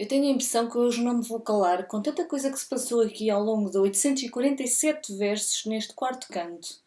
Eu tenho a impressão que hoje não me vou calar com tanta coisa que se passou aqui ao longo de 847 versos neste quarto canto.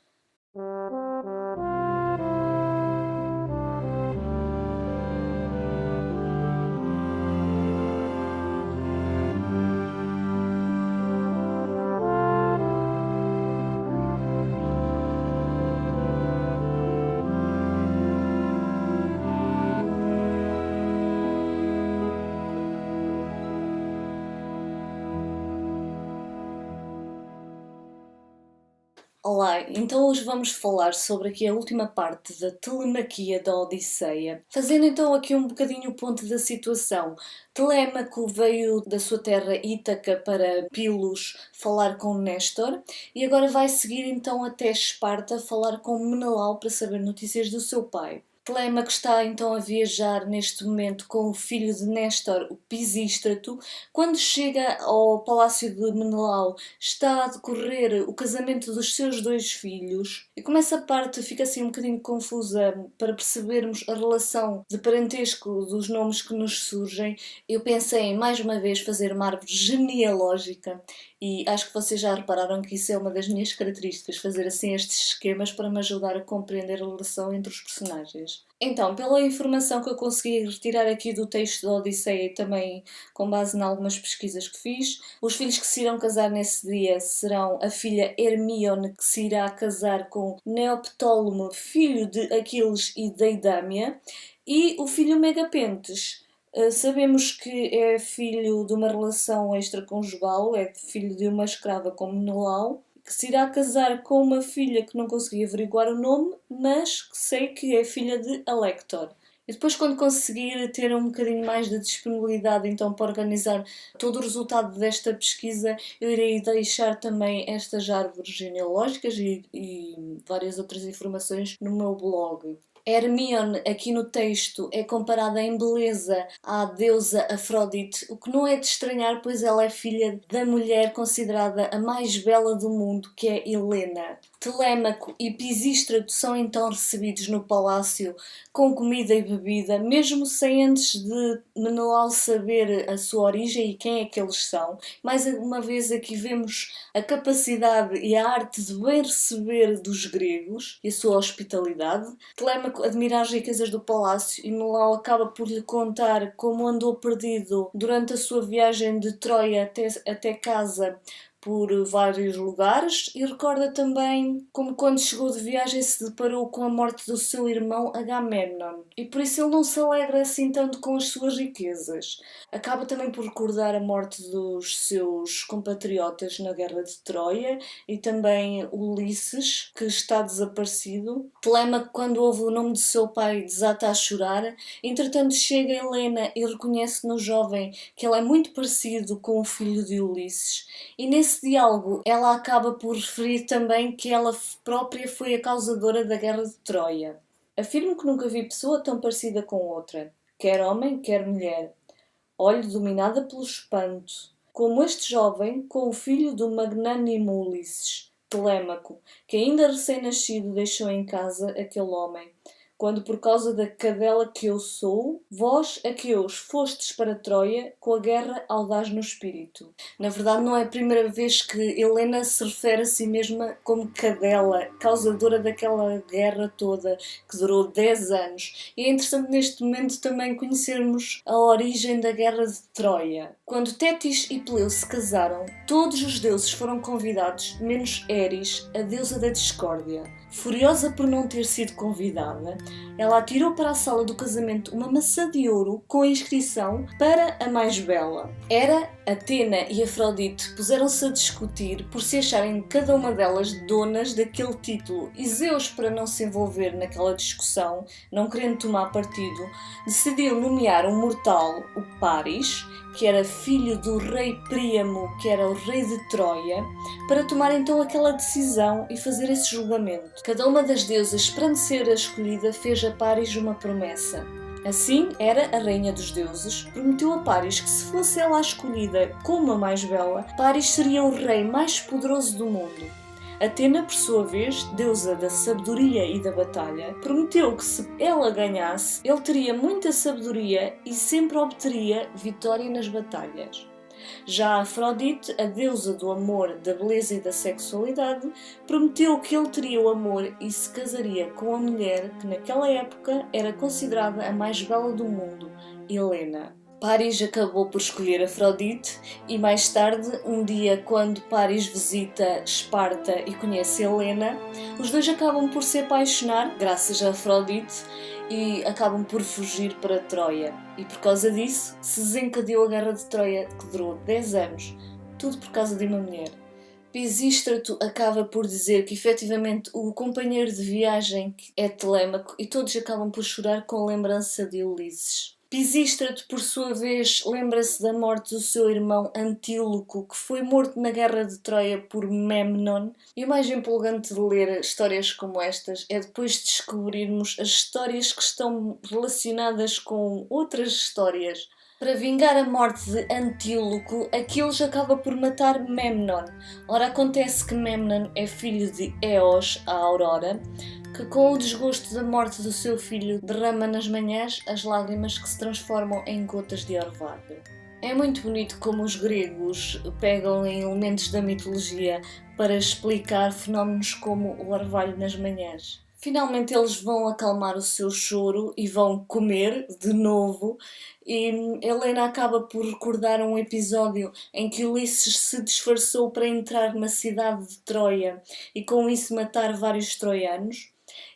Olá, então hoje vamos falar sobre aqui a última parte da telemaquia da Odisseia. Fazendo então aqui um bocadinho o ponto da situação. Telêmaco veio da sua terra Ítaca para Pilos falar com Néstor e agora vai seguir então até Esparta falar com Menelau para saber notícias do seu pai. Telêmaco está então a viajar neste momento com o filho de Néstor, o Pisístrato. Quando chega ao palácio de Menelau, está a decorrer o casamento dos seus dois filhos e como essa parte fica assim um bocadinho confusa para percebermos a relação de parentesco dos nomes que nos surgem, eu pensei em mais uma vez fazer uma árvore genealógica e acho que vocês já repararam que isso é uma das minhas características, fazer assim estes esquemas para me ajudar a compreender a relação entre os personagens. Então, pela informação que eu consegui retirar aqui do texto da Odisseia e também com base em algumas pesquisas que fiz, os filhos que se irão casar nesse dia serão a filha Hermíone, que se irá casar com Neoptólemo, filho de Aquiles e Deidamia, e o filho Megapentes. Sabemos que é filho de uma relação extraconjugal, é filho de uma escrava com Menelau, que se irá casar com uma filha que não consegui averiguar o nome, mas que sei que é filha de Alector. E depois, quando conseguir ter um bocadinho mais de disponibilidade então para organizar todo o resultado desta pesquisa, eu irei deixar também estas árvores genealógicas e várias outras informações no meu blog. Hermíone, aqui no texto, é comparada em beleza à deusa Afrodite, o que não é de estranhar, pois ela é filha da mulher considerada a mais bela do mundo, que é Helena. Telêmaco e Pisístrato são então recebidos no palácio com comida e bebida, mesmo sem antes de Menelau saber a sua origem e quem é que eles são. Mais uma vez aqui vemos a capacidade e a arte de bem receber dos gregos e a sua hospitalidade. Telêmaco admira as riquezas do palácio e Menelau acaba por lhe contar como andou perdido durante a sua viagem de Troia até casa por vários lugares e recorda também como quando chegou de viagem se deparou com a morte do seu irmão Agamemnon e por isso ele não se alegra assim tanto com as suas riquezas. Acaba também por recordar a morte dos seus compatriotas na guerra de Troia e também Ulisses, que está desaparecido. Telêmaco, quando ouve o nome de seu pai, desata a chorar. Entretanto chega Helena e reconhece no jovem que ele é muito parecido com o filho de Ulisses e nesse diálogo ela acaba por referir também que ela própria foi a causadora da guerra de Troia. Afirmo que nunca vi pessoa tão parecida com outra, quer homem, quer mulher. Olho dominada pelo espanto, como este jovem com o filho do magnânimo Ulisses, Telêmaco, que ainda recém-nascido deixou em casa aquele homem. Quando por causa da cadela que eu sou, vós, aqueus, fostes para Troia com a guerra audaz no espírito. Na verdade não é a primeira vez que Helena se refere a si mesma como cadela, causadora daquela guerra toda que durou 10 anos. E é interessante neste momento também conhecermos a origem da guerra de Troia. Quando Tétis e Peleu se casaram, todos os deuses foram convidados, menos Eris, a deusa da discórdia. Furiosa por não ter sido convidada, ela atirou para a sala do casamento uma maçã de ouro com a inscrição para a mais bela. Hera, Atena e Afrodite puseram-se a discutir por se acharem cada uma delas donas daquele título e Zeus, para não se envolver naquela discussão, não querendo tomar partido, decidiu nomear um mortal, o Paris, que era filho do rei Príamo, que era o rei de Troia, para tomar então aquela decisão e fazer esse julgamento. Cada uma das deusas, esperando ser a escolhida, fez a Paris uma promessa. Assim, Hera, a rainha dos deuses, prometeu a Paris que se fosse ela a escolhida como a mais bela, Paris seria o rei mais poderoso do mundo. Atena, por sua vez, deusa da sabedoria e da batalha, prometeu que se ela ganhasse, ele teria muita sabedoria e sempre obteria vitória nas batalhas. Já Afrodite, a deusa do amor, da beleza e da sexualidade, prometeu que ele teria o amor e se casaria com a mulher que naquela época era considerada a mais bela do mundo, Helena. Paris acabou por escolher Afrodite e mais tarde, um dia quando Paris visita Esparta e conhece Helena, os dois acabam por se apaixonar, graças a Afrodite, e acabam por fugir para Troia. E por causa disso se desencadeou a Guerra de Troia, que durou 10 anos, tudo por causa de uma mulher. Pisístrato acaba por dizer que efetivamente o companheiro de viagem é Telêmaco e todos acabam por chorar com a lembrança de Ulisses. Pisístrato, por sua vez, lembra-se da morte do seu irmão Antíloco, que foi morto na Guerra de Troia por Memnon. E o mais empolgante de ler histórias como estas é depois de descobrirmos as histórias que estão relacionadas com outras histórias. Para vingar a morte de Antíloco, Aquiles acaba por matar Memnon. Ora, acontece que Memnon é filho de Eos, a Aurora, que com o desgosto da morte do seu filho derrama nas manhãs as lágrimas que se transformam em gotas de orvalho. É muito bonito como os gregos pegam em elementos da mitologia para explicar fenómenos como o orvalho nas manhãs. Finalmente eles vão acalmar o seu choro e vão comer de novo, e Helena acaba por recordar um episódio em que Ulisses se disfarçou para entrar na cidade de Troia e com isso matar vários troianos.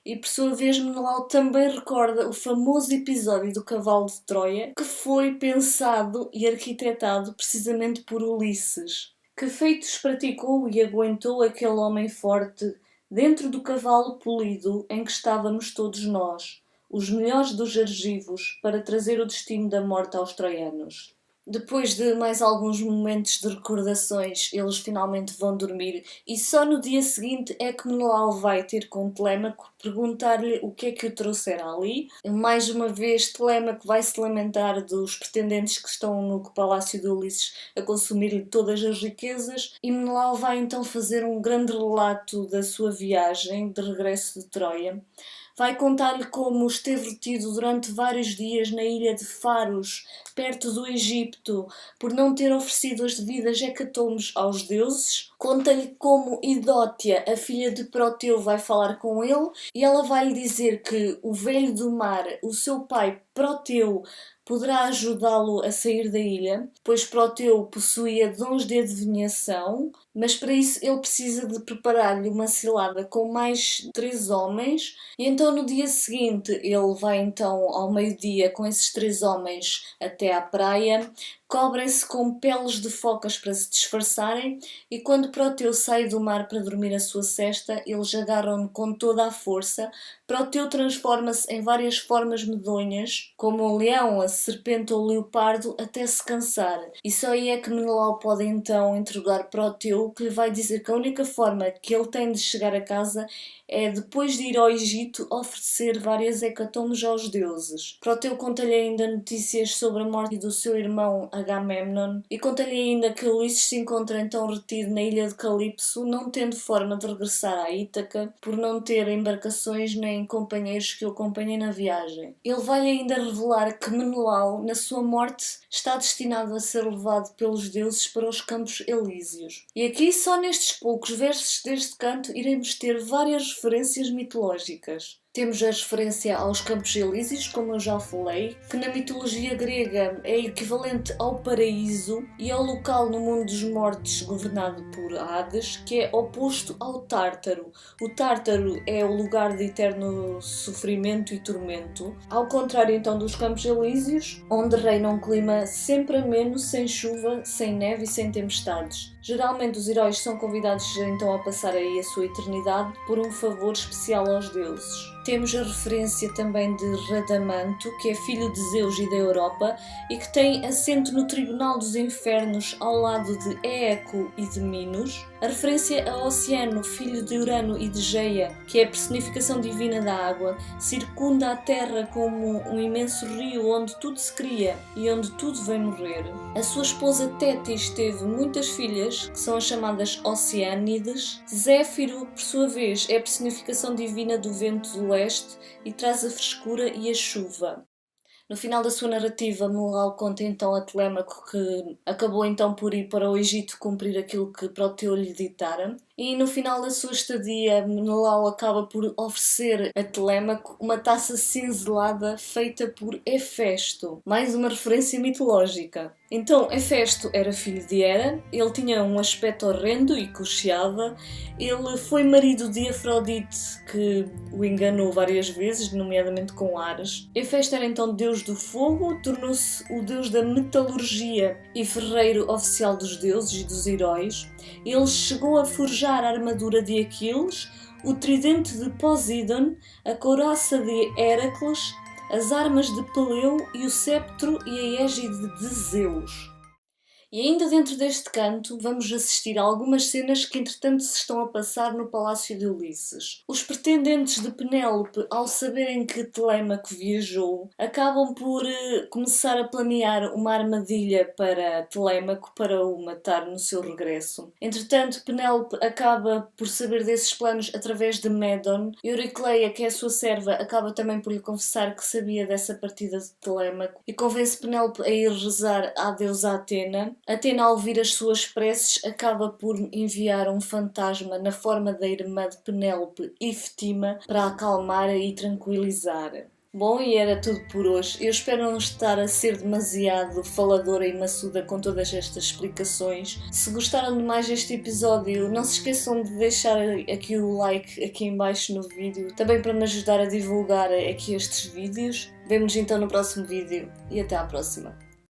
E por sua vez Menelau também recorda o famoso episódio do cavalo de Troia, que foi pensado e arquitetado precisamente por Ulisses. Que feitos praticou e aguentou aquele homem forte dentro do cavalo polido em que estávamos todos nós, os melhores dos argivos, para trazer o destino da morte aos troianos? Depois de mais alguns momentos de recordações, eles finalmente vão dormir e só no dia seguinte é que Menelau vai ter com Telêmaco, perguntar-lhe o que é que o trouxera ali. Mais uma vez Telêmaco vai se lamentar dos pretendentes que estão no palácio de Ulisses a consumir-lhe todas as riquezas e Menelau vai então fazer um grande relato da sua viagem de regresso de Troia. Vai contar-lhe como esteve retido durante vários dias na ilha de Faros, perto do Egito, por não ter oferecido as devidas hecatombes aos deuses. Conta-lhe como Idótia, a filha de Proteu, vai falar com ele e ela vai lhe dizer que o velho do mar, o seu pai Proteu, poderá ajudá-lo a sair da ilha, pois Proteu possuía dons de adivinhação, mas para isso ele precisa de preparar-lhe uma cilada com mais 3 homens, e então no dia seguinte ele vai então ao meio-dia com esses 3 homens até à praia, cobrem-se com peles de focas para se disfarçarem e quando Proteu sai do mar para dormir a sua sesta, eles agarram-no com toda a força. Proteu transforma-se em várias formas medonhas, como o leão, a serpente ou o leopardo, até se cansar. E só aí é que Menelau pode então interrogar Proteu, que lhe vai dizer que a única forma que ele tem de chegar a casa é, depois de ir ao Egito, oferecer várias hecatombes aos deuses. Proteu conta-lhe ainda notícias sobre a morte do seu irmão Agamemnon e conta-lhe ainda que Ulisses se encontra então retido na ilha de Calipso, não tendo forma de regressar a Ítaca, por não ter embarcações nem companheiros que o acompanhem na viagem. Ele vai ainda revelar que Menelau, na sua morte, está destinado a ser levado pelos deuses para os Campos Elíseos. E aqui, só nestes poucos versos deste canto, iremos ter várias referências mitológicas. Temos a referência aos Campos Elíseos, como eu já falei, que na mitologia grega é equivalente ao paraíso e ao local no mundo dos mortos governado por Hades, que é oposto ao Tártaro. O Tártaro é o lugar de eterno sofrimento e tormento, ao contrário então dos Campos Elíseos, onde reina um clima sempre ameno, sem chuva, sem neve e sem tempestades. Geralmente os heróis são convidados então a passar aí a sua eternidade por um favor especial aos deuses. Temos a referência também de Radamanto, que é filho de Zeus e da Europa e que tem assento no Tribunal dos Infernos ao lado de Éaco e de Minos. A referência a Oceano, filho de Urano e de Geia, que é a personificação divina da água, circunda a Terra como um imenso rio onde tudo se cria e onde tudo vem morrer. A sua esposa Tétis teve muitas filhas, que são as chamadas Oceânides. Zéfiro, por sua vez, é a personificação divina do vento do leste e traz a frescura e a chuva. No final da sua narrativa, Menelau conta então a Telêmaco que acabou então por ir para o Egito cumprir aquilo que Proteu lhe ditara. E no final da sua estadia, Menelau acaba por oferecer a Telêmaco uma taça cinzelada feita por Hefesto, mais uma referência mitológica. Então, Hefesto era filho de Hera, ele tinha um aspecto horrendo e cocheava, ele foi marido de Afrodite, que o enganou várias vezes, nomeadamente com Ares. Hefesto era então deus do fogo, tornou-se o deus da metalurgia e ferreiro oficial dos deuses e dos heróis. Ele chegou a forjar a armadura de Aquiles, o tridente de Poseidon, a couraça de Héracles, as armas de Peleu e o cetro e a égide de Zeus. E ainda dentro deste canto, vamos assistir a algumas cenas que entretanto se estão a passar no Palácio de Ulisses. Os pretendentes de Penélope, ao saberem que Telêmaco viajou, acabam por começar a planear uma armadilha para Telêmaco para o matar no seu regresso. Entretanto, Penélope acaba por saber desses planos através de Médon. Euricleia, que é a sua serva, acaba também por lhe confessar que sabia dessa partida de Telêmaco e convence Penélope a ir rezar à deusa Atena. Atena, ao ouvir as suas preces, acaba por enviar um fantasma na forma da irmã de Penélope, Iftima, para a acalmar e tranquilizar. Bom, e era tudo por hoje. Eu espero não estar a ser demasiado faladora e maçuda com todas estas explicações. Se gostaram de mais este episódio, não se esqueçam de deixar aqui o like aqui em baixo no vídeo, também para me ajudar a divulgar aqui estes vídeos. Vemo-nos então no próximo vídeo e até à próxima.